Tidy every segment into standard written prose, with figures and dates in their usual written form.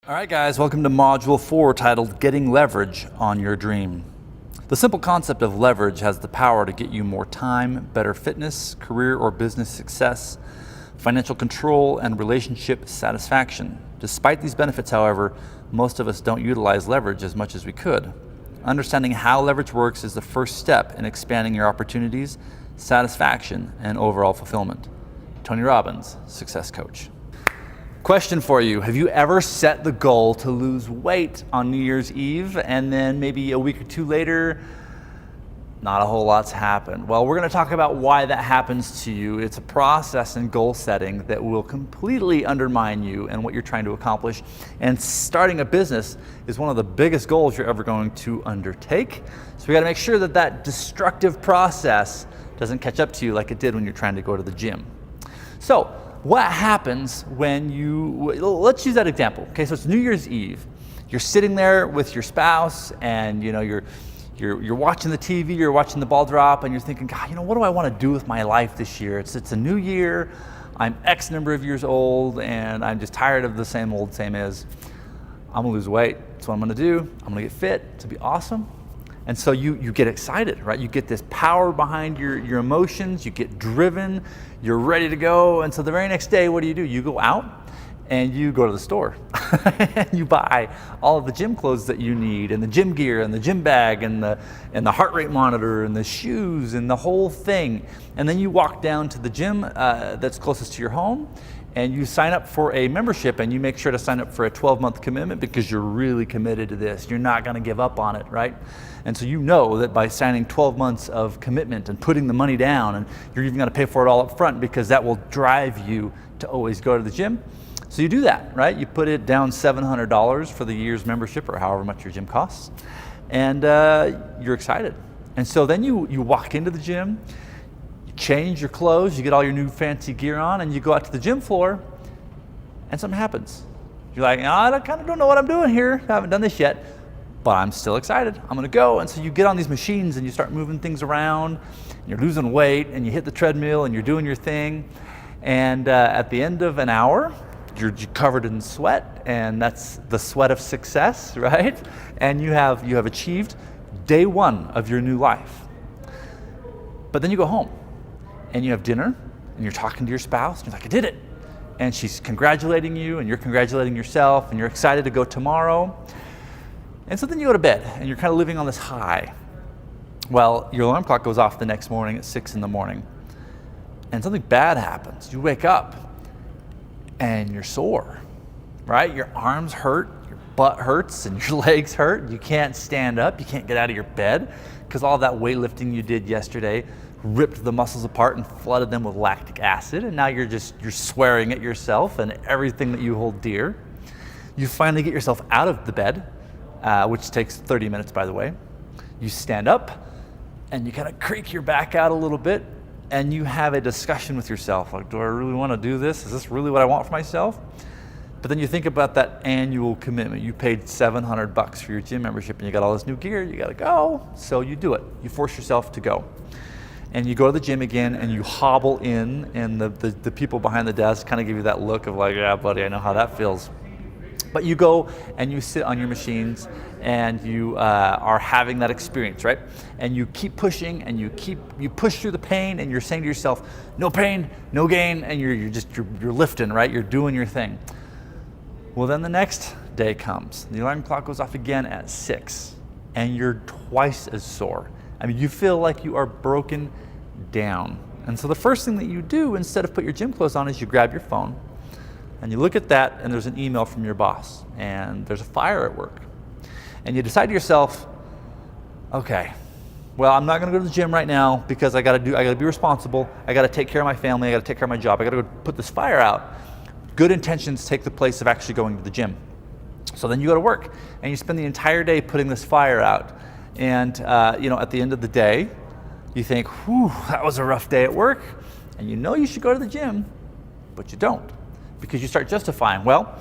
All right, guys, welcome to Module 4 titled Getting Leverage on Your Dream. The simple concept of leverage has the power to get you more time, better fitness, career or business success, financial control, and relationship satisfaction. Despite these benefits, however, most of us don't utilize leverage as much as we could. Understanding how leverage works is the first step in expanding your opportunities, satisfaction, and overall fulfillment. Tony Robbins, Success Coach. Question for you, have you ever set the goal to lose weight on New Year's Eve and then maybe a week or two later, not a whole lot's happened? Well, we're going to talk about why that happens to you. It's a process in goal setting that will completely undermine you and what you're trying to accomplish. And starting a business is one of the biggest goals you're ever going to undertake. So we got to make sure that that destructive process doesn't catch up to you like it did when you're trying to go to the gym. So what happens when let's use that example. Okay, so it's New Year's Eve. You're sitting there with your spouse and you're watching the TV, you're watching the ball drop, and you're thinking, God, what do I want to do with my life this year? It's a new year, I'm X number of years old, and I'm just tired of the same old, same as. I'm gonna lose weight, that's what I'm gonna do. I'm gonna get fit, it's gonna be awesome. And so you get excited, right? You get this power behind your emotions, you get driven, you're ready to go. And so the very next day, what do? You go out and you go to the store. And you buy all of the gym clothes that you need, and the gym gear, and the gym bag, and the heart rate monitor, and the shoes, and the whole thing. And then you walk down to the gym that's closest to your home, and you sign up for a membership, and you make sure to sign up for a 12-month commitment because you're really committed to this. You're not gonna give up on it, right? And so you know that by signing 12 months of commitment and putting the money down, and you're even gonna pay for it all up front because that will drive you to always go to the gym. So you do that, right? You put it down $700 for the year's membership or however much your gym costs, and you're excited. And so then you walk into the gym, you change your clothes, you get all your new fancy gear on, and you go out to the gym floor, and something happens. You're like, I kind of don't know what I'm doing here. I haven't done this yet, but I'm still excited. I'm gonna go. And so you get on these machines and you start moving things around, and you're losing weight, and you hit the treadmill, and you're doing your thing. And at the end of an hour, you're covered in sweat, and that's the sweat of success, right? And you have achieved day one of your new life. But then you go home, and you have dinner, and you're talking to your spouse, and you're like, I did it. And she's congratulating you, and you're congratulating yourself, and you're excited to go tomorrow. And so then you go to bed, and you're kind of living on this high. Well, your alarm clock goes off the next morning at 6 in the morning, and something bad happens. You wake up, and you're sore, right? Your arms hurt, your butt hurts, and your legs hurt. You can't stand up, you can't get out of your bed because all that weightlifting you did yesterday ripped the muscles apart and flooded them with lactic acid, and now you're swearing at yourself and everything that you hold dear. You finally get yourself out of the bed, which takes 30 minutes, by the way. You stand up, and you kind of creak your back out a little bit, and you have a discussion with yourself, like, do I really want to do this? Is this really what I want for myself? But then you think about that annual commitment. You paid $700 for your gym membership, and you got all this new gear, you got to go. So you do it. You force yourself to go. And you go to the gym again, and you hobble in, and the people behind the desk kind of give you that look of like, yeah, buddy, I know how that feels. But you go and you sit on your machines, and you are having that experience, right? And you keep pushing, and you push through the pain, and you're saying to yourself, no pain, no gain, and you're lifting, right? You're doing your thing. Well, then the next day comes. The alarm clock goes off again at 6, and you're twice as sore. I mean, you feel like you are broken down. And so the first thing that you do, instead of put your gym clothes on, is you grab your phone, and you look at that, and there's an email from your boss, and there's a fire at work. And you decide to yourself, okay, well, I'm not gonna go to the gym right now because I gotta be responsible. I gotta take care of my family, I gotta take care of my job, I gotta go put this fire out. Good intentions take the place of actually going to the gym. So then you go to work, and you spend the entire day putting this fire out. And at the end of the day, you think, whew, that was a rough day at work. And you should go to the gym, but you don't. Because you start justifying, well,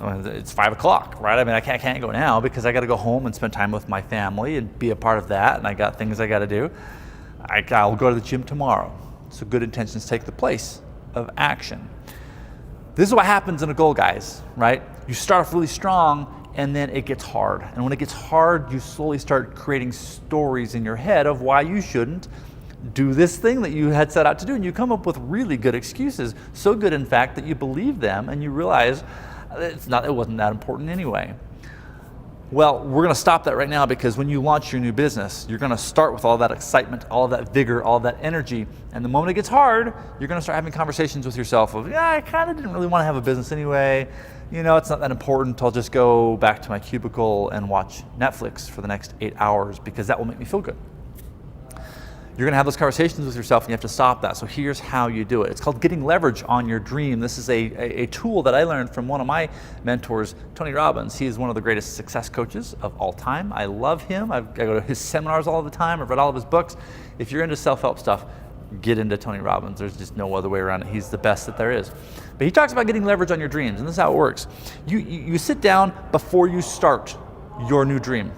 it's 5 o'clock, right? I mean, I can't go now because I got to go home and spend time with my family and be a part of that, and I got things I got to do. I'll go to the gym tomorrow. So good intentions take the place of action. This is what happens in a goal, guys, right? You start off really strong and then it gets hard. And when it gets hard, you slowly start creating stories in your head of why you shouldn't do this thing that you had set out to do. And you come up with really good excuses, so good in fact that you believe them and you realize it wasn't that important anyway. Well, we're gonna stop that right now, because when you launch your new business, you're gonna start with all that excitement, all that vigor, all that energy. And the moment it gets hard, you're gonna start having conversations with yourself of, yeah, I kind of didn't really wanna have a business anyway. You know, it's not that important. I'll just go back to my cubicle and watch Netflix for the next 8 hours because that will make me feel good. You're gonna have those conversations with yourself and you have to stop that. So here's how you do it. It's called getting leverage on your dream. This is a tool that I learned from one of my mentors, Tony Robbins. He is one of the greatest success coaches of all time. I love him. I go to his seminars all the time. I've read all of his books. If you're into self-help stuff, get into Tony Robbins. There's just no other way around it. He's the best that there is. But he talks about getting leverage on your dreams, and this is how it works. You sit down before you start your new dream,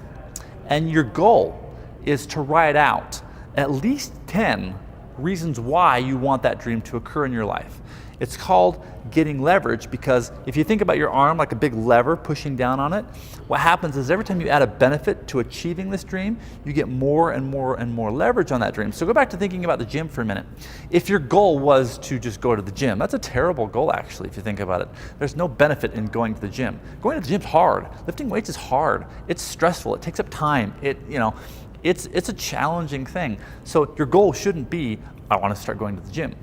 and your goal is to write out at least 10 reasons why you want that dream to occur in your life. It's called getting leverage because if you think about your arm like a big lever pushing down on it, what happens is every time you add a benefit to achieving this dream, you get more and more and more leverage on that dream. So go back to thinking about the gym for a minute. If your goal was to just go to the gym, that's a terrible goal actually if you think about it. There's no benefit in going to the gym. Going to the gym's hard. Lifting weights is hard. It's stressful. It takes up time. It's a challenging thing. So your goal shouldn't be, I want to start going to the gym.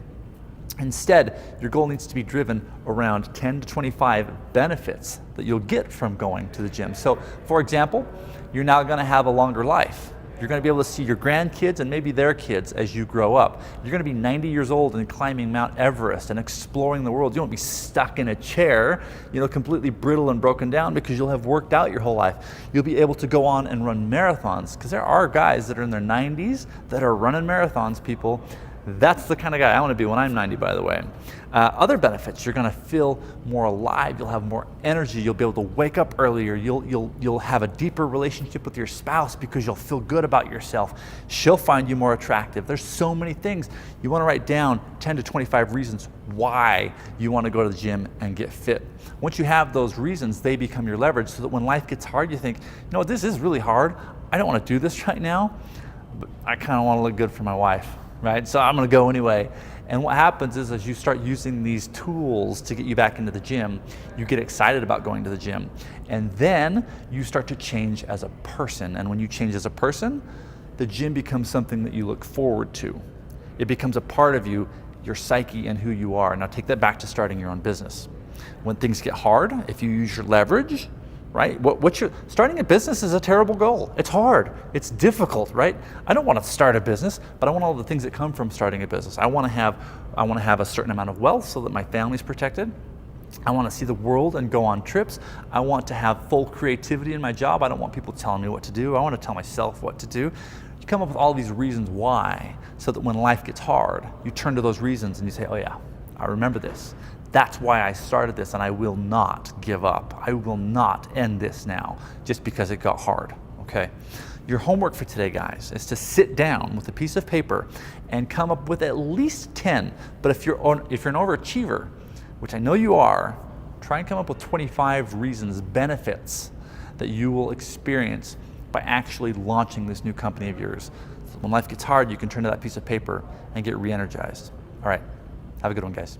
Instead, your goal needs to be driven around 10 to 25 benefits that you'll get from going to the gym. So, for example, you're now going to have a longer life. You're going to be able to see your grandkids and maybe their kids as you grow up. You're going to be 90 years old and climbing Mount Everest and exploring the world. You won't be stuck in a chair, completely brittle and broken down, because you'll have worked out your whole life. You'll be able to go on and run marathons, because there are guys that are in their 90s that are running marathons, people. That's the kind of guy I want to be when I'm 90, by the way. Other benefits, you're going to feel more alive. You'll have more energy. You'll be able to wake up earlier. You'll have a deeper relationship with your spouse because you'll feel good about yourself. She'll find you more attractive. There's so many things. You want to write down 10 to 25 reasons why you want to go to the gym and get fit. Once you have those reasons, they become your leverage, so that when life gets hard, you think, this is really hard. I don't want to do this right now, but I kind of want to look good for my wife. Right? So I'm going to go anyway. And what happens is, as you start using these tools to get you back into the gym, you get excited about going to the gym. And then you start to change as a person. And when you change as a person, the gym becomes something that you look forward to. It becomes a part of you, your psyche and who you are. Now take that back to starting your own business. When things get hard, if you use your leverage, right? Starting a business is a terrible goal. It's hard. It's difficult, right? I don't want to start a business, but I want all the things that come from starting a business. I want to have a certain amount of wealth so that my family's protected. I want to see the world and go on trips. I want to have full creativity in my job. I don't want people telling me what to do. I want to tell myself what to do. You come up with all these reasons why, so that when life gets hard, you turn to those reasons and you say, oh yeah, I remember this. That's why I started this, and I will not give up. I will not end this now just because it got hard, okay? Your homework for today, guys, is to sit down with a piece of paper and come up with at least 10. But if you're an overachiever, which I know you are, try and come up with 25 reasons, benefits that you will experience by actually launching this new company of yours. So when life gets hard, you can turn to that piece of paper and get re-energized. All right, have a good one, guys.